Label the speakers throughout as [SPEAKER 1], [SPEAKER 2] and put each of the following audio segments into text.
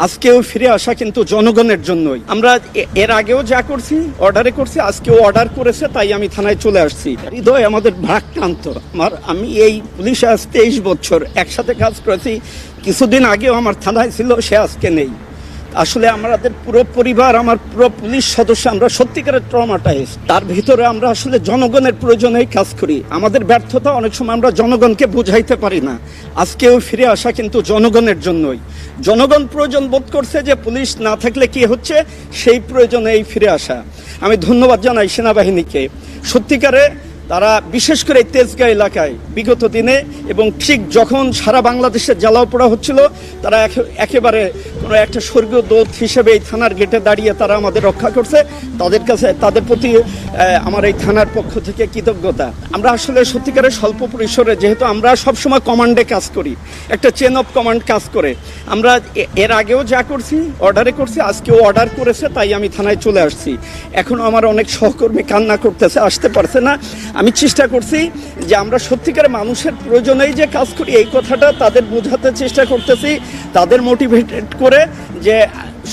[SPEAKER 1] আজকেও ফিরে আসা কিন্তু জনগণের জন্যই। আমরা এর আগেও যা করছি অর্ডারে করছি, আজকেও অর্ডার করেছে তাই আমি থানায় চলে আসছি। হৃদয় আমাদের ভারাক্রান্ত। আমি এই পুলিশে আজ 23 বছর একসাথে কাজ করেছি। কিছুদিন আগেও আমার থানায় ছিল, সে আজকে নেই। আসলে আমাদের পুরো পরিবার, আমার পুরো পুলিশ সদস্য, আমরা সত্যিকারের ট্রমাটাইজ। তার ভিতরে আমরা আসলে জনগণের প্রয়োজনেই কাজ করি। আমাদের ব্যর্থতা অনেক সময় আমরা জনগণকে বুঝাইতে পারি না। আজকেও ফিরে আসা কিন্তু জনগণের জন্যই। জনগণ প্রয়োজন বোধ করছে যে পুলিশ না থাকলে কি হচ্ছে, সেই প্রয়োজনেই ফিরে আসা। আমি ধন্যবাদ জানাই সেনাবাহিনীকে। সত্যিকারে তারা বিশেষ করে তেজগাঁ এলাকায় বিগত দিনে এবং ঠিক যখন সারা বাংলাদেশে জ্বালাও পোড়া হচ্ছিল, তারা একেবারে কোনো একটা স্বর্গীয় দূত হিসেবে এই থানার গেটে দাঁড়িয়ে তারা আমাদের রক্ষা করছে। তাদের কাছে, তাদের প্রতি আমার এই থানার পক্ষ থেকে কৃতজ্ঞতা। আমরা আসলে সত্যিকারের স্বল্প পরিসরে, যেহেতু আমরা সবসময় কমান্ডে কাজ করি, একটা চেন অফ কমান্ড কাজ করে, আমরা এর আগেও যা করছি অর্ডারে করছি, আজকেও অর্ডার করেছে তাই আমি থানায় চলে আসছি। এখনও আমার অনেক সহকর্মী কান্না করতেছে, আসতে পারছে না। আমি চেষ্টা করছি যে আমরা সত্যিকারের মানুষের প্রয়োজনেই যে কাজ করি, এই কথাটা তাদের বোঝাতে চেষ্টা করতেছি, তাদের মোটিভেটেড করে যে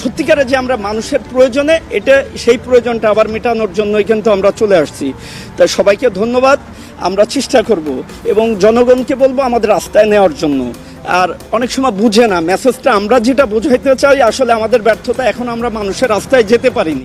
[SPEAKER 1] সত্যিকারে যে আমরা মানুষের প্রয়োজনে, এটা সেই প্রয়োজনটা আবার মেটানোর জন্যই কিন্তু আমরা চলে আসছি। তাই সবাইকে ধন্যবাদ। আমরা চেষ্টা করব এবং জনগণকে বলবো আমাদের রাস্তায় নেওয়ার জন্য। আর অনেক সময় বুঝে না মেসেজটা, আমরা যেটা বোঝাইতে চাই আসলে আমাদের ব্যর্থতা, এখন আমরা মানুষের রাস্তায় যেতে পারিনি।